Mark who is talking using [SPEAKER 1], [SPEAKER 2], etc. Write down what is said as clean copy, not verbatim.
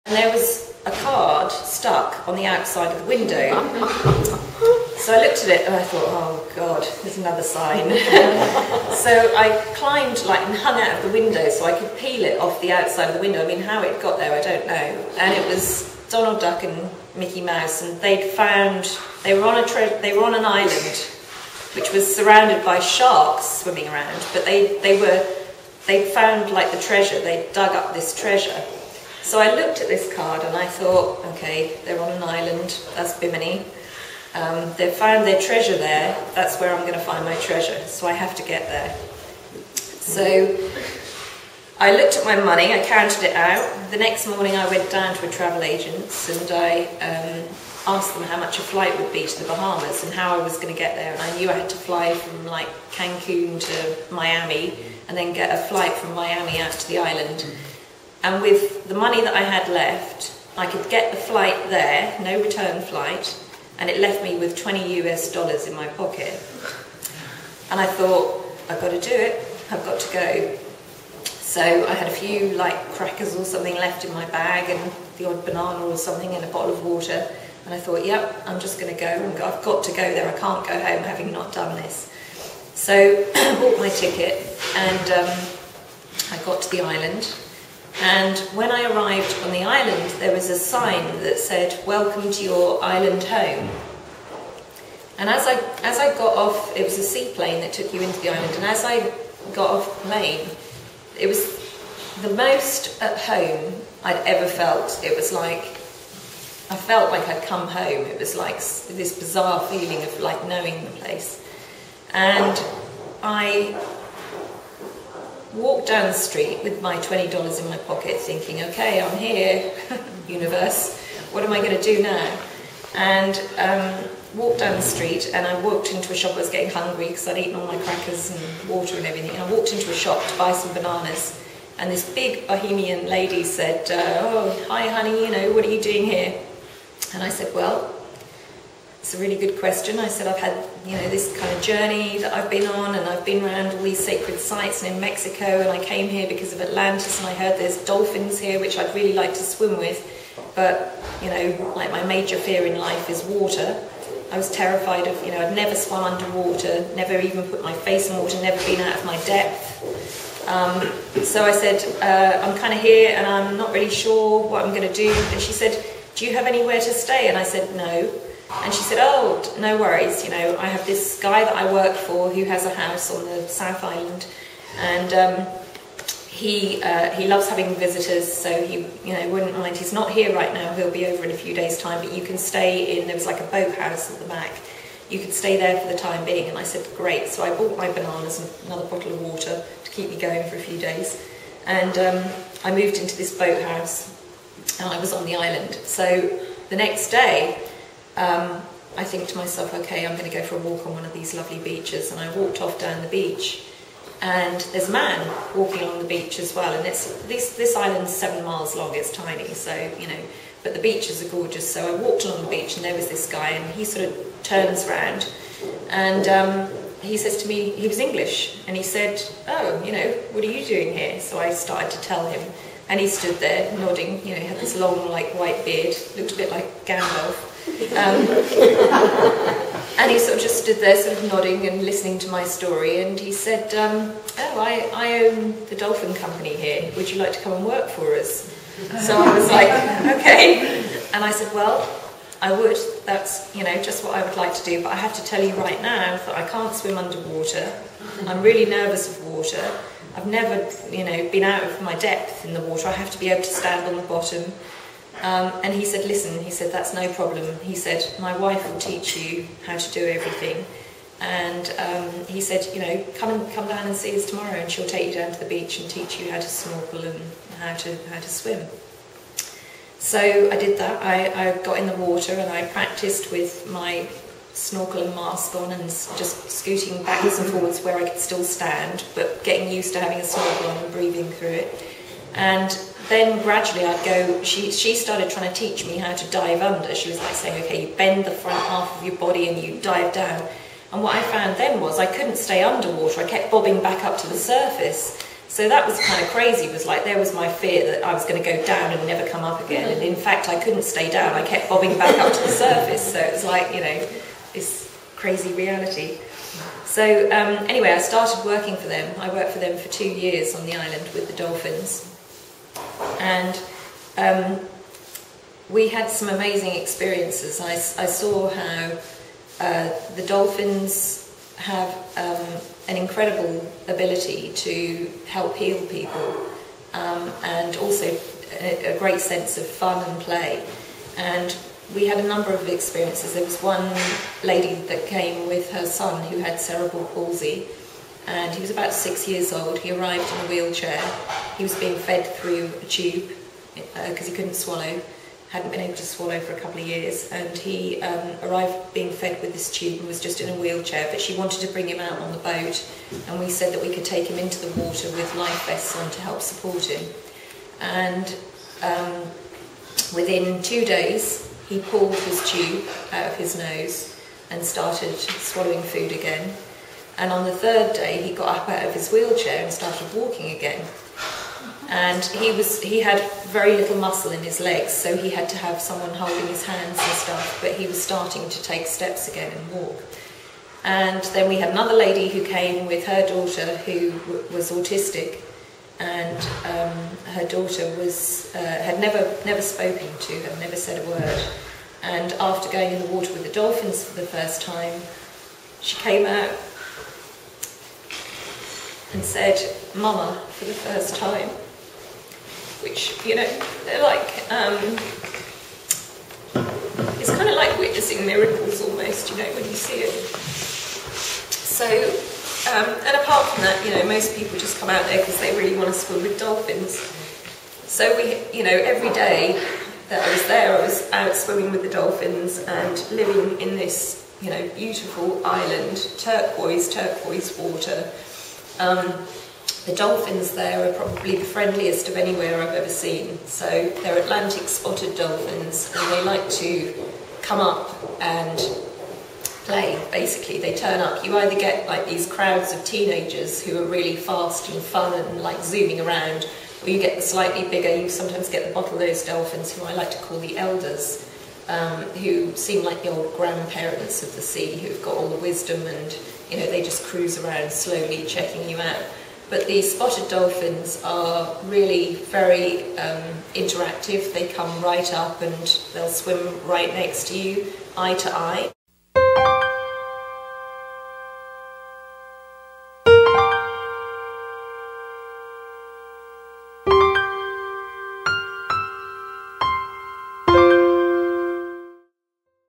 [SPEAKER 1] And there was a card stuck on the outside of the window. So I looked at it and I thought, oh God, there's another sign. So I climbed and hung out of the window so I could peel it off the outside of the window. I mean, how it got there, I don't know. And it was Donald Duck and Mickey Mouse, and they were on an island which was surrounded by sharks swimming around, but they found the treasure. They dug up this treasure. So I looked at this card and I thought, okay, they're on an island, that's Bimini. They've found their treasure there, that's where I'm going to find my treasure, so I have to get there. So I looked at my money, I counted it out. The next morning I went down to a travel agent's and I asked them how much a flight would be to the Bahamas and how I was going to get there. And I knew I had to fly from Cancun to Miami and then get a flight from Miami out to the island. And with the money that I had left, I could get the flight there, no return flight, and it left me with $20 in my pocket. And I thought, I've got to do it, I've got to go. So I had a few crackers or something left in my bag and the odd banana or something and a bottle of water. And I thought, yep, I'm just going to go. I've got to go there, I can't go home having not done this. So I bought my ticket and I got to the island. And when I arrived on the island, there was a sign that said, "Welcome to your island home." And as I got off, it was a seaplane that took you into the island, and as I got off the plane, it was the most at home I'd ever felt. It was I felt like I'd come home. It was like this bizarre feeling of knowing the place. And I walked down the street with my $20 in my pocket thinking, okay, I'm here, universe, what am I going to do now? And walked down the street and I walked into a shop. I was getting hungry because I'd eaten all my crackers and water and everything, and I walked into a shop to buy some bananas, and this big Bohemian lady said, oh, hi honey, what are you doing here? And I said, well, it's a really good question. I said, I've had, this kind of journey that I've been on, and I've been around all these sacred sites and in Mexico, and I came here because of Atlantis, and I heard there's dolphins here, which I'd really like to swim with, but, my major fear in life is water. I was terrified of, I'd never swum underwater, never even put my face in water, never been out of my depth. So I said, I'm kind of here and I'm not really sure what I'm going to do. And she said, do you have anywhere to stay? And I said, no. And she said, oh, no worries, I have this guy that I work for who has a house on the South Island, and he loves having visitors, so he wouldn't mind. He's not here right now, he'll be over in a few days' time, but you can stay in, there was a boathouse at the back, you could stay there for the time being. And I said, great. So I bought my bananas and another bottle of water to keep me going for a few days, and I moved into this boathouse and I was on the island. So the next day, I think to myself, okay, I'm going to go for a walk on one of these lovely beaches, and I walked off down the beach, and there's a man walking along the beach as well, and this island's 7 miles long, it's tiny, so, but the beaches are gorgeous. So I walked along the beach and there was this guy, and he sort of turns round, and he says to me, he was English, and he said, oh, what are you doing here? So I started to tell him, and he stood there nodding, he had this long white beard, looked a bit like Gandalf. And he sort of just stood there sort of nodding and listening to my story, and he said, oh, I own the Dolphin company here, would you like to come and work for us? So I was like, okay. And I said, well, I would, that's just what I would like to do, but I have to tell you right now that I can't swim underwater. I'm really nervous of water. I've never been out of my depth in the water. I have to be able to stand on the bottom. And he said, listen, he said, that's no problem. He said, my wife will teach you how to do everything. And he said, come down and see us tomorrow, and she'll take you down to the beach and teach you how to snorkel and how to swim. So I did that. I got in the water and I practiced with my snorkel and mask on and just scooting backwards and forwards where I could still stand, but getting used to having a snorkel on and breathing through it. And then gradually I'd go, she started trying to teach me how to dive under. She was saying, okay, you bend the front half of your body and you dive down. And what I found then was I couldn't stay underwater. I kept bobbing back up to the surface. So that was kind of crazy. It was like, there was my fear that I was going to go down and never come up again. And in fact, I couldn't stay down. I kept bobbing back up to the surface. So it was like, you know, this crazy reality. So anyway, I started working for them. I worked for them for 2 years on the island with the dolphins. And we had some amazing experiences. I saw how the dolphins have an incredible ability to help heal people, and also a great sense of fun and play. And we had a number of experiences. There was one lady that came with her son who had cerebral palsy, and he was about 6 years old. He arrived in a wheelchair. He was being fed through a tube because he couldn't swallow, hadn't been able to swallow for a couple of years, and he arrived being fed with this tube and was just in a wheelchair, but she wanted to bring him out on the boat, and we said that we could take him into the water with life vests on to help support him. And within 2 days, he pulled his tube out of his nose and started swallowing food again. And on the 3rd day, he got up out of his wheelchair and started walking again. And he had very little muscle in his legs, so he had to have someone holding his hands and stuff, but he was starting to take steps again and walk. And then we had another lady who came with her daughter who was autistic, and her daughter was had never spoken to her, never said a word. And after going in the water with the dolphins for the first time, she came out and said, "Mama," for the first time. Which, you know, they're like, it's kind of like witnessing miracles almost, you know, when you see it. So, and apart from that, you know, most people just come out there because they really want to swim with dolphins. So we, you know, every day that I was there, I was out swimming with the dolphins and living in this, you know, beautiful island, turquoise water. The dolphins there are probably the friendliest of anywhere I've ever seen. So they're Atlantic spotted dolphins, and they like to come up and play, basically. They turn up. You either get like these crowds of teenagers who are really fast and fun and like zooming around, or you get the slightly bigger, you sometimes get the bottlenose dolphins, who I like to call the elders, who seem like the old grandparents of the sea, who've got all the wisdom, and, you know, they just cruise around slowly checking you out. But the spotted dolphins are really very interactive. They come right up and they'll swim right next to you, eye to eye.